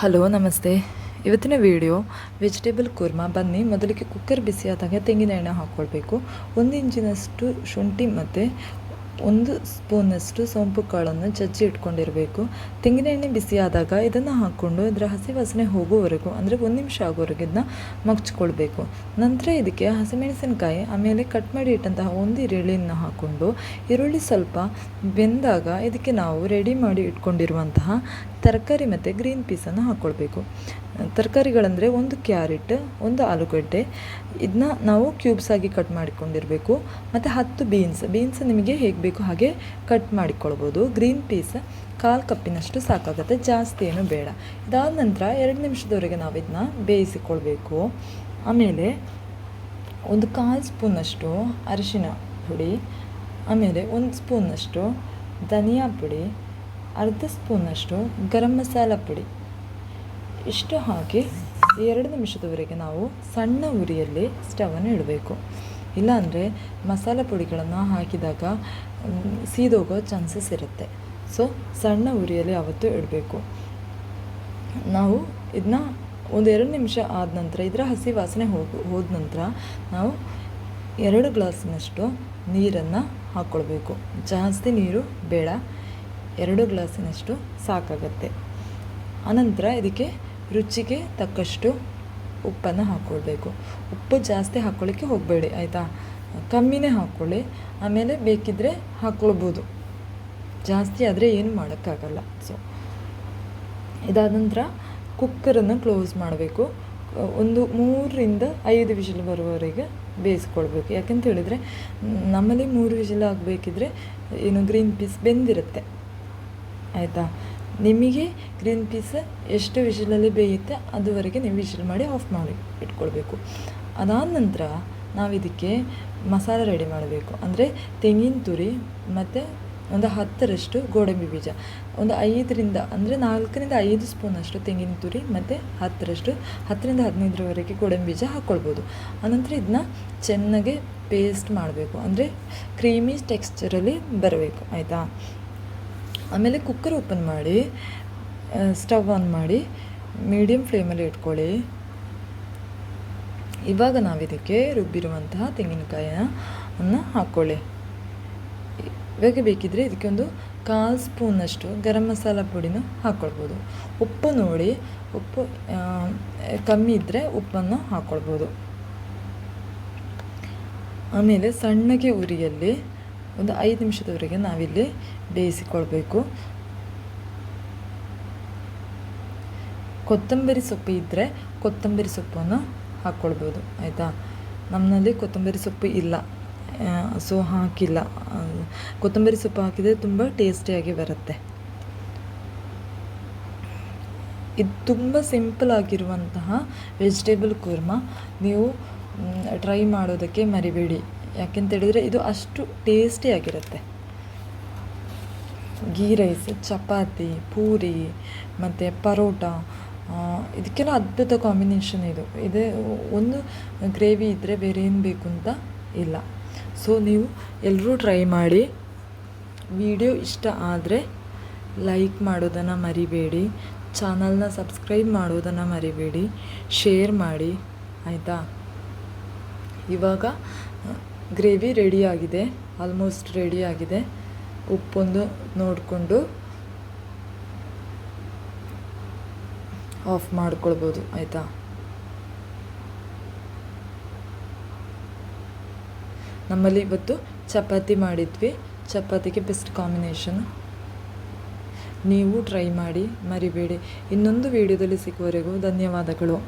Hello ನಮಸ್ತೆ. ಇವತ್ತಿನ video vegetable Kurma. ಬನ್ನಿ, ಮೊದಲಿಗೆ ಕುಕ್ಕರ್ ಬಿಸಿಯಾದಾಗ ತೆಂಗಿನ ಎಣ್ಣೆ ಹಾಕ್ಕೊಳ್ಬೇಕು. 1 ಇಂಚಿನಷ್ಟು ಶುಂಠಿ ಮತ್ತು 1 ಸ್ಪೂನಷ್ಟು ಸೋಂಪು ಕಾಳನ್ನು ಜಜ್ಜಿ ಇಟ್ಕೊಂಡಿರಬೇಕು. ತೆಂಗಿನ ಎಣ್ಣೆ ಬಿಸಿಯಾದಾಗ ಇದನ್ನು ಹಾಕ್ಕೊಂಡು ಇದರ ಹಸಿ ವಾಸನೆ ಹೋಗೋವರೆಗೂ, ಅಂದರೆ 1 ನಿಮಿಷ ಆಗೋವರೆಗೂ ಇದನ್ನ ಮಗ್ಚ್ಕೊಳ್ಬೇಕು. ನಂತರ ಇದಕ್ಕೆ ಹಸಿಮೆಣಸಿನಕಾಯಿ, ಆಮೇಲೆ ಕಟ್ ಮಾಡಿ ಇಟ್ಟಂತಹ 1 ಈರುಳ್ಳಿಯನ್ನು ಹಾಕ್ಕೊಂಡು, ಈರುಳ್ಳಿ ಸ್ವಲ್ಪ ಬೆಂದಾಗ ಇದಕ್ಕೆ ನಾವು ರೆಡಿ ಮಾಡಿ ಇಟ್ಕೊಂಡಿರುವಂತಹ ತರಕಾರಿ ಮತ್ತು ಗ್ರೀನ್ ಪೀಸನ್ನು ಹಾಕ್ಕೊಳ್ಬೇಕು. ತರಕಾರಿಗಳಂದರೆ 1 ಕ್ಯಾರೆಟ್, 1 ಆಲೂಗಡ್ಡೆ, ಇದನ್ನ ನಾವು ಕ್ಯೂಬ್ಸ್ ಆಗಿ ಕಟ್ ಮಾಡಿಕೊಂಡಿರಬೇಕು. ಮತ್ತು 10 ಬೀನ್ಸ್ ನಿಮಗೆ ಹೇಗೆ ಬೇಕು ಹಾಗೆ ಕಟ್ ಮಾಡಿಕೊಳ್ಬೋದು. ಗ್ರೀನ್ ಪೀಸ್ 1/4 ಕಪ್ಪಿನಷ್ಟು ಸಾಕಾಗುತ್ತೆ, ಜಾಸ್ತಿ ಏನು ಬೇಡ. ಇದಾದ ನಂತರ 2 ನಿಮಿಷದವರೆಗೆ ನಾವು ಇದನ್ನ ಬೇಯಿಸಿಕೊಳ್ಬೇಕು. ಆಮೇಲೆ 1/4 ಸ್ಪೂನಷ್ಟು ಅರಿಶಿನ ಪುಡಿ, ಆಮೇಲೆ 1 ಸ್ಪೂನಷ್ಟು ಧನಿಯಾ ಪುಡಿ, ಅರ್ಧ ಸ್ಪೂನಷ್ಟು ಗರಂ ಮಸಾಲ ಪುಡಿ, ಇಷ್ಟು ಹಾಕಿ 2 ನಿಮಿಷದವರೆಗೆ ನಾವು ಸಣ್ಣ ಉರಿಯಲ್ಲಿ ಸ್ಟವನ್ನು ಇಡಬೇಕು. ಇಲ್ಲಾಂದರೆ ಮಸಾಲ ಪುಡಿಗಳನ್ನು ಹಾಕಿದಾಗ ಸೀದೋಗೋ ಚಾನ್ಸಸ್ ಇರುತ್ತೆ. ಸೊ ಸಣ್ಣ ಉರಿಯಲ್ಲಿ ಯಾವತ್ತೂ ಇಡಬೇಕು. ನಾವು ಇದನ್ನ 1-2 ನಿಮಿಷ ಆದ ನಂತರ ಇದರ ಹಸಿ ವಾಸನೆ ಹೋದ ನಂತರ ನಾವು 2 ಗ್ಲಾಸಿನಷ್ಟು ನೀರನ್ನು ಹಾಕ್ಕೊಳ್ಬೇಕು. ಜಾಸ್ತಿ ನೀರು ಬೇಡ, 2 ಗ್ಲಾಸಿನಷ್ಟು ಸಾಕಾಗತ್ತೆ. ಆನಂತರ ಇದಕ್ಕೆ ರುಚಿಗೆ ತಕ್ಕಷ್ಟು ಉಪ್ಪನ್ನು ಹಾಕ್ಕೊಳ್ಬೇಕು. ಉಪ್ಪು ಜಾಸ್ತಿ ಹಾಕ್ಕೊಳ್ಳಿಕ್ಕೆ ಹೋಗಬೇಡಿ, ಆಯಿತಾ? ಕಮ್ಮಿನೇ ಹಾಕ್ಕೊಳ್ಳಿ. ಆಮೇಲೆ ಬೇಕಿದ್ದರೆ ಹಾಕ್ಕೊಳ್ಬೋದು, ಜಾಸ್ತಿ ಆದರೆ ಏನು ಮಾಡೋಕ್ಕಾಗಲ್ಲ. ಸೊ ಇದಾದ ನಂತರ ಕುಕ್ಕರನ್ನು ಕ್ಲೋಸ್ ಮಾಡಬೇಕು. 3-5 ವಿಷಲ್ ಬರುವವರೆಗೆ ಬೇಯಿಸ್ಕೊಳ್ಬೇಕು. ಯಾಕೆಂತ ಹೇಳಿದರೆ ನಮ್ಮಲ್ಲಿ 3 ವಿಷಲ್ ಆಗಬೇಕಿದ್ರೆ ಏನು ಗ್ರೀನ್ ಪೀಸ್ ಬೆಂದಿರುತ್ತೆ, ಆಯಿತಾ? ನಿಮಗೆ ಗ್ರೀನ್ ಪೀಸ್ ಎಷ್ಟು ವಿಷಲಲ್ಲಿ ಬೇಯುತ್ತೆ ಅದುವರೆಗೆ ನೀವು ವಿಷಲ್ ಮಾಡಿ ಆಫ್ ಮಾಡಿ ಇಟ್ಕೊಳ್ಬೇಕು. ಅದಾದ ನಂತರ ನಾವು ಇದಕ್ಕೆ ಮಸಾಲೆ ರೆಡಿ ಮಾಡಬೇಕು. ಅಂದರೆ ತೆಂಗಿನ ತುರಿ ಮತ್ತು 10ರಷ್ಟು ಗೋಡಂಬಿ ಬೀಜ, 4-5 ಸ್ಪೂನಷ್ಟು ತೆಂಗಿನ ತುರಿ ಮತ್ತು 10-15ರವರೆಗೆ ಗೋಡಂಬಿ ಬೀಜ ಹಾಕ್ಕೊಳ್ಬೋದು. ಆನಂತರ ಇದನ್ನ ಚೆನ್ನಾಗಿ ಪೇಸ್ಟ್ ಮಾಡಬೇಕು, ಅಂದರೆ ಕ್ರೀಮಿ ಟೆಕ್ಸ್ಚರಲ್ಲಿ ಬರಬೇಕು, ಆಯಿತಾ? ಆಮೇಲೆ ಕುಕ್ಕರ್ ಓಪನ್ ಮಾಡಿ, ಸ್ಟವ್ ಆನ್ ಮಾಡಿ, ಮೀಡಿಯಮ್ ಫ್ಲೇಮಲ್ಲಿ ಇಟ್ಕೊಳ್ಳಿ. ಇವಾಗ ನಾವಿದಕ್ಕೆ ರುಬ್ಬಿರುವಂತಹ ತೆಂಗಿನಕಾಯಿಯನ್ನು ಹಾಕ್ಕೊಳ್ಳಿ. ಇವಾಗ ಬೇಕಿದ್ದರೆ ಇದಕ್ಕೆ 1/4 ಸ್ಪೂನಷ್ಟು ಗರಂ ಮಸಾಲ ಪುಡಿನೂ ಹಾಕ್ಕೊಳ್ಬೋದು. ಉಪ್ಪು ನೋಡಿ, ಉಪ್ಪು ಕಮ್ಮಿ ಇದ್ದರೆ ಉಪ್ಪನ್ನು ಹಾಕ್ಕೊಳ್ಬೋದು. ಆಮೇಲೆ ಸಣ್ಣಗೆ ಉರಿಯಲ್ಲಿ 5 ನಿಮಿಷದವರೆಗೆ ನಾವಿಲ್ಲಿ ಬೇಯಿಸಿಕೊಳ್ಬೇಕು. ಕೊತ್ತಂಬರಿ ಸೊಪ್ಪು ಇದ್ದರೆ ಕೊತ್ತಂಬರಿ ಸೊಪ್ಪನ್ನು ಹಾಕ್ಕೊಳ್ಬೋದು, ಆಯಿತಾ? ನಮ್ಮಲ್ಲಿ ಕೊತ್ತಂಬರಿ ಸೊಪ್ಪು ಇಲ್ಲ, ಸೊ ಹಾಕಿಲ್ಲ. ಕೊತ್ತಂಬರಿ ಸೊಪ್ಪು ಹಾಕಿದರೆ ತುಂಬ ಟೇಸ್ಟಿಯಾಗಿ ಬರುತ್ತೆ. ಇದು ತುಂಬ ಸಿಂಪಲ್ ಆಗಿರುವಂತಹ ವೆಜಿಟೇಬಲ್ ಕುರ್ಮಾ. ನೀವು ಟ್ರೈ ಮಾಡೋದಕ್ಕೆ ಮರಿಬೇಡಿ, ಯಾಕೆಂತೇಳಿದರೆ ಇದು ಅಷ್ಟು ಟೇಸ್ಟಿಯಾಗಿರುತ್ತೆ. ಗೀ ರೈಸ್, ಚಪಾತಿ, ಪೂರಿ ಮತ್ತು ಪರೋಟ, ಇದಕ್ಕೆಲ್ಲ ಅದ್ಭುತ ಕಾಂಬಿನೇಷನ್ ಇದು. ಒಂದು ಗ್ರೇವಿ ಇದ್ದರೆ ಬೇರೆ ಏನು ಬೇಕು ಅಂತ ಇಲ್ಲ. ಸೊ ನೀವು ಎಲ್ಲರೂ ಟ್ರೈ ಮಾಡಿ. ವಿಡಿಯೋ ಇಷ್ಟ ಆದರೆ ಲೈಕ್ ಮಾಡೋದನ್ನು ಮರಿಬೇಡಿ, ಚಾನಲ್ನ ಸಬ್ಸ್ಕ್ರೈಬ್ ಮಾಡೋದನ್ನು ಮರಿಬೇಡಿ, ಶೇರ್ ಮಾಡಿ, ಆಯಿತಾ? ಇವಾಗ ಗ್ರೇವಿ ರೆಡಿಯಾಗಿದೆ, ಆಲ್ಮೋಸ್ಟ್ ರೆಡಿಯಾಗಿದೆ. ಉಪ್ಪೊಂದು ನೋಡಿಕೊಂಡು ಆಫ್ ಮಾಡ್ಕೊಳ್ಬೋದು, ಆಯಿತಾ? ನಮ್ಮಲ್ಲಿ ಇವತ್ತು ಚಪಾತಿ ಮಾಡಿದ್ವಿ, ಚಪಾತಿಗೆ ಬೆಸ್ಟ್ ಕಾಂಬಿನೇಷನ್. ನೀವು ಟ್ರೈ ಮಾಡಿ, ಮರಿಬೇಡಿ. ಇನ್ನೊಂದು ವಿಡಿಯೋದಲ್ಲಿ ಸಿಗುವವರೆಗೂ ಧನ್ಯವಾದಗಳು.